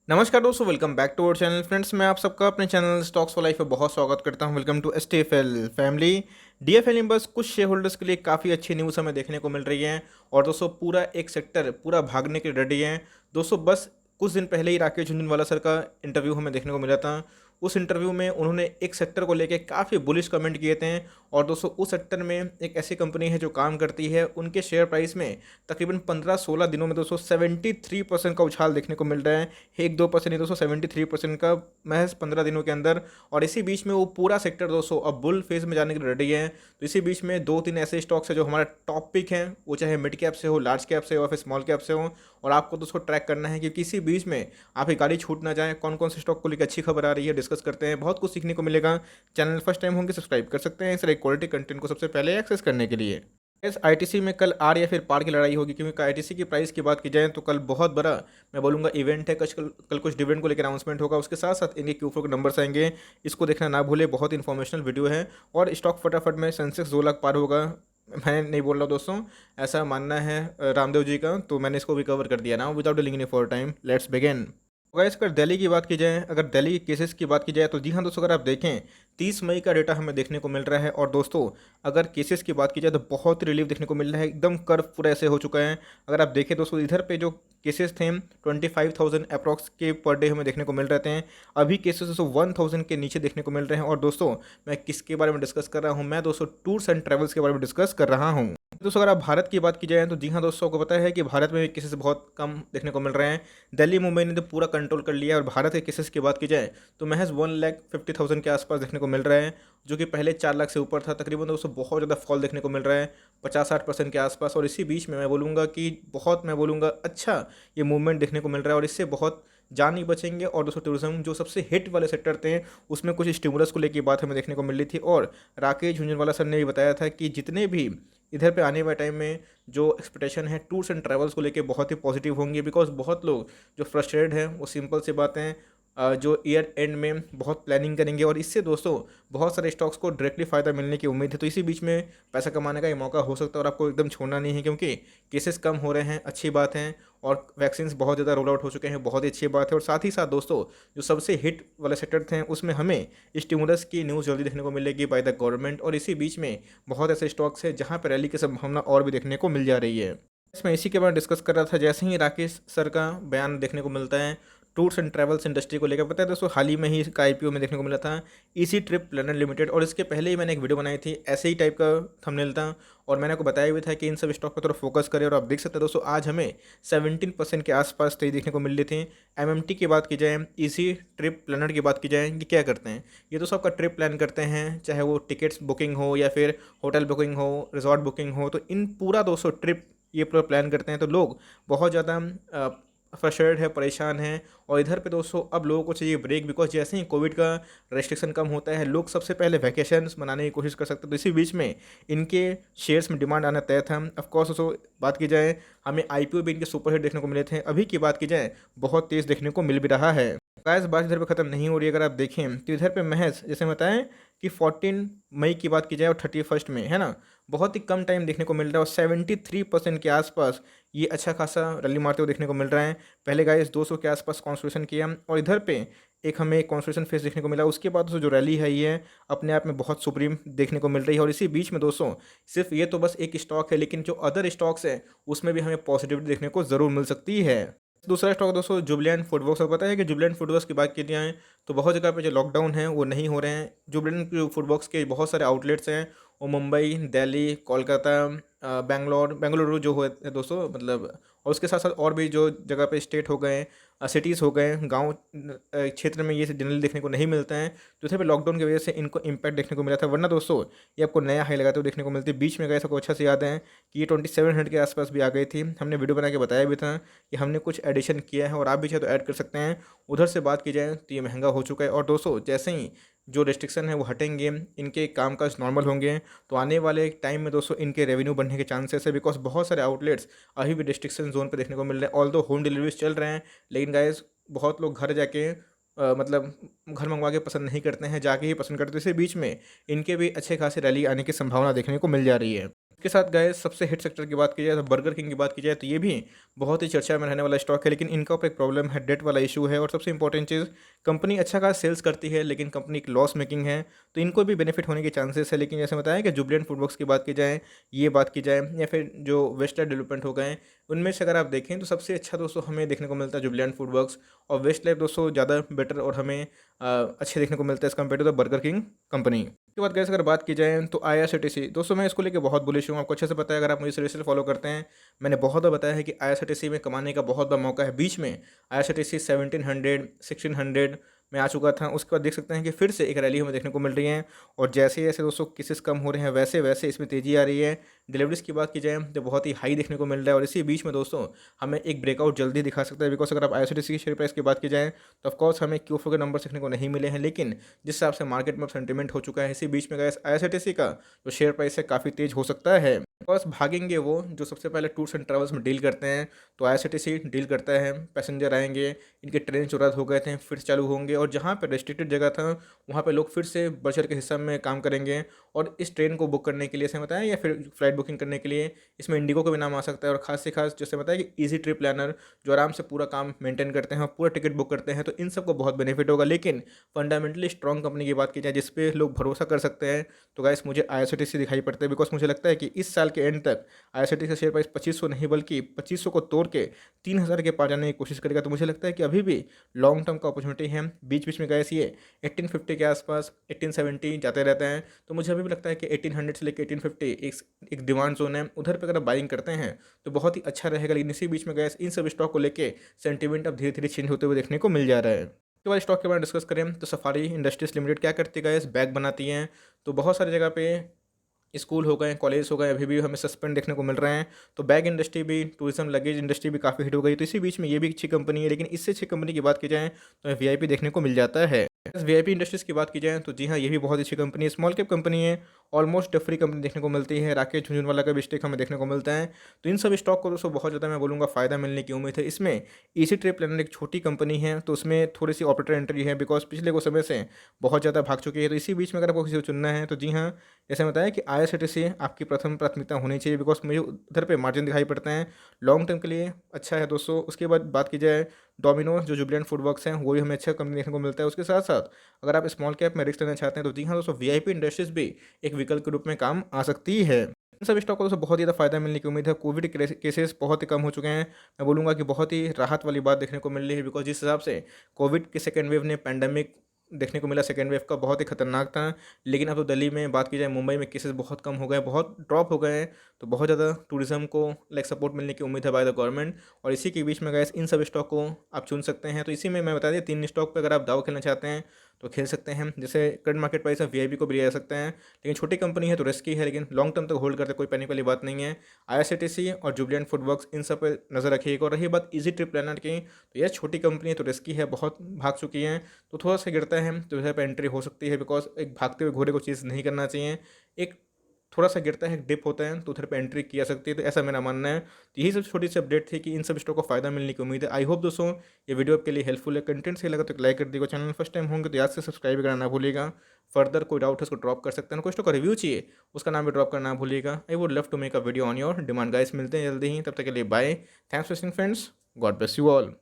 नमस्कार दोस्तों, welcome back to our channel. Friends, मैं आप सबका अपने चैनल स्टॉक्स फॉर लाइफ में बहुत स्वागत करता हूं। Welcome to STFL family. DFL में बस कुछ शेयर होल्डर्स के लिए काफ़ी अच्छी न्यूज़ हमें देखने को मिल रही है। और दोस्तों, पूरा एक सेक्टर पूरा भागने के रेडी है। दोस्तों, बस कुछ दिन पहले ही राकेश झुनझुनवाला सर का इंटरव्यू हमें देखने को मिला था। उस इंटरव्यू में उन्होंने एक सेक्टर को लेकर काफ़ी बुलिश कमेंट किए थे। और दोस्तों, उस सेक्टर में एक ऐसी कंपनी है जो काम करती है, उनके शेयर प्राइस में तकरीबन 15-16 दिनों में दोस्तों 73% का उछाल देखने को मिल रहा है। 1-2% नहीं दोस्तों, 73% का महज 15 दिनों के अंदर। और इसी बीच में वो पूरा सेक्टर दोस्तों अब बुल फेज में जाने के लिए रेडी है। तो इसी बीच में 2-3 ऐसे स्टॉक्स है जो हमारा टॉप पिक है, वो चाहे मिड कैप से हो, लार्ज कैप से हो, या फिर स्मॉल कैप से हो। और आपको दोस्तों ट्रैक करना है कि किसी बीच में आपकी गाड़ी छूट ना जाए। कौन कौन से स्टॉक को लेकर अच्छी खबर आ रही है डिस्कस करते हैं, बहुत कुछ सीखने को मिलेगा। चैनल फर्स्ट टाइम होंगे सब्सक्राइब कर सकते हैं इस तरह क्वालिटी कंटेंट को सबसे पहले एक्सेस करने के लिए। इस आईटीसी में कल आर या फिर पार की लड़ाई होगी, क्योंकि आईटीसी की प्राइस की बात की जाए तो कल बहुत बड़ा मैं बोलूँगा इवेंट है। कल कुछ डिविडेंड को लेकर अनाउंसमेंट होगा, उसके साथ साथ इनके Q4 के नंबर्स आएंगे। इसको देखना ना भूले, बहुत इन्फॉर्मेशनल वीडियो है। और स्टॉक फटाफट में सेंसेक्स 2 लाख पार होगा। मैं नहीं बोल रहा दोस्तों, ऐसा मानना है रामदेव जी का, तो मैंने इसको भी कवर कर दिया ना। Without dealing any for time, let's begin. Guys, अगर दिल्ली की बात की जाए, अगर दिल्ली के केसेस की बात की जाए तो जी हाँ दोस्तों, अगर आप देखें 30 मई का डेटा हमें देखने को मिल रहा है। और दोस्तों, अगर केसेस की बात की जाए तो बहुत ही रिलीफ देखने को मिल रहा है। एकदम कर्व पूरा ऐसे हो चुका है। अगर आप देखें दोस्तों, इधर पे जो केसेस थे 25,000 अप्रॉक्स के पर डे हमें देखने को मिल रहे थे। अभी केसेस दोस्तों 1,000 के नीचे देखने को मिल रहे हैं। और दोस्तों, मैं किसके बारे में डिस्कस कर रहा हूँ? मैं दोस्तों टूर्स एंड ट्रेवल्स के बारे में डिस्कस कर रहा हूँ। दोस्तों, अगर आप भारत की बात की जाए तो जी हाँ दोस्तों, को पता है कि भारत में केसेस बहुत कम देखने को मिल रहे हैं। दिल्ली मुंबई ने तो पूरा कंट्रोल कर लिया है। और भारत के केसेस की बात की जाए तो महज 1,50,000 के आसपास देखने को मिल रहा है, जो कि पहले 4 लाख से ऊपर था। तकरीबन दोस्तों बहुत ज़्यादा फॉल देखने को मिल रहा है, 50-60% के आसपास। और इसी बीच में मैं बोलूँगा कि बहुत मैं बोलूँगा अच्छा ये मूवमेंट देखने को मिल रहा है। और इससे बहुत जान ही बचेंगे। और दोस्तों, टूरिज्म जो सबसे हिट वाले सेक्टर थे, उसमें कुछ स्टिमुलस को लेकर बात हमें देखने को मिल रही थी। और राकेश झुनझुनवाला सर ने भी बताया था कि जितने भी इधर पे आने वाले टाइम में जो एक्सपेक्टेशन है टूर्स एंड ट्रैवल्स को लेके बहुत ही पॉजिटिव होंगे। बिकॉज बहुत लोग जो फ्रस्ट्रेटेड हैं, वो सिंपल सी बातें हैं, जो ईयर एंड में बहुत प्लानिंग करेंगे। और इससे दोस्तों बहुत सारे स्टॉक्स को डायरेक्टली फ़ायदा मिलने की उम्मीद है। तो इसी बीच में पैसा कमाने का ये मौका हो सकता है, और आपको एकदम छोड़ना नहीं है, क्योंकि केसेस कम हो रहे हैं, अच्छी बात है। और वैक्सीन बहुत ज़्यादा रोल आउट हो चुके हैं, बहुत ही अच्छी बात है। और साथ ही साथ दोस्तों, जो सबसे हिट वाले सेक्टर थे, उसमें हमें स्टिमुलस की न्यूज़ जल्दी देखने को मिलेगी बाय द गवर्नमेंट। और इसी बीच में बहुत ऐसे स्टॉक्स हैं जहाँ पर रैली की संभावना और भी देखने को मिल जा रही है। इसमें इसी के बारे में डिस्कस कर रहा था, जैसे ही राकेश सर का बयान देखने को मिलता है टूर्स एंड ट्रैवल्स इंडस्ट्री को लेकर। पता है दोस्तों, हाल ही में ही इसका आईपीओ में देखने को मिला था, इजी ट्रिप प्लानर लिमिटेड। और इसके पहले ही मैंने एक वीडियो बनाई थी, ऐसे ही टाइप का थंबनेल था। और मैंने आपको बताया भी था कि इन सब स्टॉक पर थोड़ा फोकस करें। और आप देख सकते हैं दोस्तों, आज हमें 17% के आसपास तेजी देखने को मिल रही थी। एमएमटी की बात की जाए, इजी ट्रिप प्लानर की बात की जाए, ये क्या करते हैं? ये दोस्तों आपका ट्रिप प्लान करते हैं, चाहे वो टिकट्स बुकिंग हो या फिर होटल बुकिंग हो, रिजॉर्ट बुकिंग हो। तो इन पूरा दोस्तों ट्रिप ये पूरा प्लान करते हैं। तो लोग बहुत ज़्यादा फ्रस्ट्रेटेड है, परेशान हैं। और इधर पे दोस्तों अब लोगों को चाहिए ब्रेक, बिकॉज जैसे ही कोविड का रेस्ट्रिक्शन कम होता है, लोग सबसे पहले वैकेशंस मनाने की कोशिश कर सकते हैं। तो इसी बीच में इनके शेयर्स में डिमांड आना तय था। ऑफकोर्स दोस्तों, बात की जाए हमें आईपीओ भी इनके सुपर हिट देखने को मिले थे। अभी की बात की जाए बहुत तेज़ देखने को मिल भी रहा है। गाइस, बात इधर पे ख़त्म नहीं हो रही है। अगर आप देखें तो इधर पे महज जैसे बताएं कि 14 मई की बात की जाए और 31 में है ना, बहुत ही कम टाइम देखने को मिल रहा है। और 73% के आसपास ये अच्छा खासा रैली मारते हुए देखने को मिल रहा है। पहले गाइस 200 के आसपास कॉन्स्टिट्यूशन किया, और इधर पे एक हमें कॉन्स्टिट्यूशन फेस देखने को मिला। उसके बाद दोस्तों जो रैली है ये अपने आप में बहुत सुप्रीम देखने को मिल रही है। और इसी बीच में दोस्तों सिर्फ ये तो बस एक स्टॉक है, लेकिन जो अदर स्टॉक्स हैं उसमें भी हमें पॉजिटिविटी देखने को ज़रूर मिल सकती है। दूसरा स्टॉक दोस्तों जुबिलेंट फूडवर्क्स। पता है कि जुबिलेंट फूडवर्क्स की बात की जाए तो बहुत जगह पे जो लॉकडाउन है वो नहीं हो रहे हैं। जुबिलेंट फूडवर्क्स के बहुत सारे आउटलेट्स हैं, वो मुंबई, दिल्ली, कोलकाता, बेंगलुरु जो है दोस्तों, मतलब। और उसके साथ साथ और भी जो जगह पे स्टेट हो गए, सिटीज़ हो गए, गांव क्षेत्र में ये जनरली देखने को नहीं मिलते हैं। तो इधर पे लॉकडाउन की वजह से इनको इम्पैक्ट देखने को मिला था। वरना दोस्तों ये आपको नया हाई लगाते हुए देखने को मिलती है। बीच में गए सबको अच्छा से याद है कि ये 2700 के आसपास भी आ गई थी। हमने वीडियो बना के बताया भी था कि हमने कुछ एडिशन किया है, और आप भी चाहे तो ऐड कर सकते हैं। उधर से बात की जाए तो ये महंगा हो चुका है। और दोस्तों जैसे ही जो रेस्ट्रिक्शन है वो हटेंगे, इनके कामकाज नॉर्मल होंगे, तो आने वाले टाइम में दोस्तों इनके रेवेन्यू बढ़ने के चांसेस है। बिकॉज बहुत सारे आउटलेट्स अभी भी रेस्ट्रिक्शन जोन पे देखने को मिल रहे हैं। ऑल दो होम डिलीवरीज चल रहे हैं, लेकिन गाइस बहुत लोग घर जाके मतलब घर मंगवा के पसंद नहीं करते हैं, जाके ही पसंद करते हैं। तो इसी बीच में इनके भी अच्छे खासी रैली आने की संभावना देखने को मिल जा रही है। इसके साथ गए सबसे हिट सेक्टर की बात की जाए तो बर्गर किंग की बात की जाए तो ये भी बहुत ही चर्चा में रहने वाला स्टॉक है, लेकिन इनका ऊपर एक प्रॉब्लम है, डेट वाला इशू है। और सबसे इंपॉर्टेंट चीज़, कंपनी अच्छा खासा सेल्स करती है लेकिन कंपनी एक लॉस मेकिंग है, तो इनको भी बेनिफिट होने के चांसेस है। लेकिन जैसे बताया कि जुबलेंट फूडवर्क्स की बात की जाए, ये बात की जाए, या फिर जो वेस्टलाइफ डेवलपमेंट हो गए, उनमें से अगर आप देखें तो सबसे अच्छा दोस्तों हमें देखने को मिलता है जुबलेंट फूडवर्क्स, और वेस्टलाइफ दोस्तों ज़्यादा बेटर और हमें अच्छे देखने को मिलता है as compare to the Burger King company. उसके बाद गैस अगर बात की जाए तो आईआरसीटीसी दोस्तों, मैं इसको लेके बहुत बुलिश हूँ, आपको अच्छे से पता है अगर आप मुझे सीरियसली फॉलो करते हैं। मैंने बहुत बार बताया है कि आईआरसीटीसी में कमाने का बहुत बड़ा मौका है। बीच में आईआरसीटीसी 1700 1600 में आ चुका था, उसके बाद देख सकते हैं कि फिर से एक रैली हमें देखने को मिल रही है। और जैसे जैसे दोस्तों केसेस कम हो रहे हैं वैसे वैसे इसमें तेज़ी आ रही है। डिलीवरीज की बात की जाए तो बहुत ही हाई देखने को मिल रहा है, और इसी बीच में दोस्तों हमें एक ब्रेकआउट जल्दी दिखा सकता है। बिकॉज अगर आप आईआरसीटीसी की शेयर प्राइस की बात की जाए तो ऑफकोर्स हमें क्यूफो के नंबर देखने को नहीं मिले हैं, लेकिन जिस हिसाब से मार्केट में सेंटीमेंट हो चुका है, इसी बीच में गए आईआरसीटीसी का जो शेयर प्राइस है काफ़ी तेज हो सकता है। बिकॉज भागेंगे वो जो सबसे पहले टूर्स एंड ट्रैवल्स में डील करते हैं, तो आईआरसीटीसी डील करता है, पैसेंजर आएंगे, इनके ट्रेन जो रद्द हो गए थे फिर से चालू होंगे, और जहाँ पर रेस्ट्रिक्टेड जगह था वहाँ पे लोग फिर से बढ़ चढ़ के हिस्सा में काम करेंगे। और इस ट्रेन को बुक करने के लिए जैसे बताया, या फिर फ्लाइट बुकिंग करने के लिए इसमें इंडिगो का भी नाम आ सकता है। और खास से खास जैसे बताया कि ईजी ट्रिप प्लानर जो आराम से पूरा काम मेंटेन करते हैं और पूरा टिकट बुक करते हैं, तो इन सबको बहुत बेनिफिट होगा। लेकिन फंडामेंटली स्ट्रॉन्ग कंपनी की बात की जाए जिस पे लोग भरोसा कर सकते हैं, तो गाइस मुझे आईआरसीटीसी दिखाई पड़ता है। बिकॉज मुझे लगता है कि इस साल के एंड तक आईआरसीटीसी का शेयर प्राइस 2500 नहीं बल्कि 2500 को तोड़ के 3000 के पार जाने की कोशिश करेगा। तो मुझे लगता है कि अभी भी लॉन्ग टर्म का अपॉर्चुनिटी है। बीच बीच में गाइस ये 1850 के आसपास 1870 जाते रहते हैं, तो मुझे अभी भी लगता है कि 1800 से लेकर 1850 एक डिमांड जोन है, उधर पे अगर बाइंग करते हैं तो बहुत ही अच्छा रहेगा। लेकिन इसी बीच में गैस इन सब स्टॉक को लेके सेंटीमेंट अब धीरे धीरे चेंज होते हुए देखने को मिल जा रहा है। उसके बाद स्टॉक के बारे में डिस्कस करें तो सफारी इंडस्ट्रीज लिमिटेड क्या करती है गैस, बैग बनाती हैं। तो बहुत सारी जगह पे स्कूल हो गए, कॉलेज हो गए, अभी भी हमें सस्पेंड देखने को मिल रहे हैं। तो बैग इंडस्ट्री भी, टूरिज्म लगेज इंडस्ट्री भी काफ़ी हिट हो गई, तो इसी बीच में ये भी अच्छी कंपनी है। लेकिन इससे अच्छी कंपनी की बात की जाए तो वीआईपी देखने को मिल जाता है। वीआईपी इंडस्ट्रीज़ की बात की जाए तो जी हाँ, ये भी बहुत अच्छी कंपनी है, स्मॉल कैप कंपनी है, ऑलमोस्ट फ्री कंपनी देखने को मिलती है। राकेश झुनझुनवाला का भी स्टेक हमें देखने को मिलता है। तो इन सब स्टॉक को दोस्तों बहुत ज़्यादा मैं बोलूँगा फ़ायदा मिलने की उम्मीद है। इसमें ईसी ट्रिप प्लानर एक छोटी कंपनी है, तो उसमें थोड़ी सी ऑपरेटर एंट्री है, बिकॉज पिछले कुछ समय से बहुत ज़्यादा भाग चुकी है। तो इसी बीच में अगर आपको किसी को चुनना है तो जी हाँ, जैसे बताया कि आईआरसीटीसी आपकी प्रथम प्राथमिकता होनी चाहिए, बिकॉज मुझे उधर पे मार्जिन दिखाई पड़ते हैं, लॉन्ग टर्म के लिए अच्छा है दोस्तों। उसके बाद बात की जाए डोमिनोज जो जुबलेंट फूडवर्क्स हैं, वो भी हमें अच्छा कंपनी देखने को मिलता है। उसके साथ साथ अगर आप स्मॉल कैप में रिस्क लेना चाहते हैं तो जी हाँ दोस्तों, वीआईपी इंडस्ट्रीज भी एक विकल्प के रूप में काम आ सकती है। इन सब स्टॉक को दोस्तों बहुत ज़्यादा फायदा मिलने की उम्मीद है। कोविड केसेस बहुत ही कम हो चुके हैं, मैं बोलूँगा कि बहुत ही राहत वाली बात देखने को मिल रही है। बिकॉज जिस हिसाब से कोविड के सेकेंड वेव ने पैंडमिक देखने को मिला, सेकेंड वेव का बहुत ही खतरनाक था। लेकिन अब तो दिल्ली में बात की जाए, मुंबई में केसेस बहुत कम हो गए, बहुत ड्रॉप हो गए हैं। तो बहुत ज़्यादा टूरिज्म को लाइक सपोर्ट मिलने की उम्मीद है बाय द गवर्नमेंट। और इसी के बीच में गैस इन सब स्टॉक को आप चुन सकते हैं। तो इसी में मैं बता दिया 3 स्टॉक पे अगर आप दाव खेलना चाहते हैं तो खेल सकते हैं। जैसे करंट मार्केट प्राइस है, वीआईपी को भी ले जा सकते हैं, लेकिन छोटी कंपनी है तो रिस्की है, लेकिन लॉन्ग टर्म तक होल्ड करते कोई पैनिक वाली बात नहीं है। आईआरसीटीसी और जुबलेंट फूडवर्क्स इन सब पे नज़र रखिएगा। और रही बात इजी ट्रिप प्लानर की, तो यह छोटी कंपनी है तो रिस्की है, बहुत भाग चुकी है, तो थोड़ा सा गिरता है तो इधर पर एंट्री हो सकती है। बिकॉज एक भागते हुए घोड़े को चीज़ नहीं करना चाहिए, एक थोड़ा सा गिरता है, डिप होता है, तो उधर पे एंट्री किया सकती है। तो ऐसा मेरा मानना है। तो यही सब छोटी सी अपडेट थी कि इन सब स्टॉक को फायदा मिलने की उम्मीद है। आई होप दोस्तों ये वीडियो आपके लिए हेल्पफुल है। कंटेंट सही लगा तो एक लाइक कर दीजिएगा, चैनल फर्स्ट टाइम होंगे तो याद से सब्सक्राइब करना ना भूलिएगा। फर्दर कोई डाउट है उसको ड्रॉप कर सकते हैं, कोई स्टॉक का रिव्यू चाहिए उसका नाम भी ड्रॉप करना ना भूलिएगा। I would love to make a video on your demand guys. मिलते हैं जल्दी ही, तब तक के लिए bye. Thanks for watching friends, God bless you all.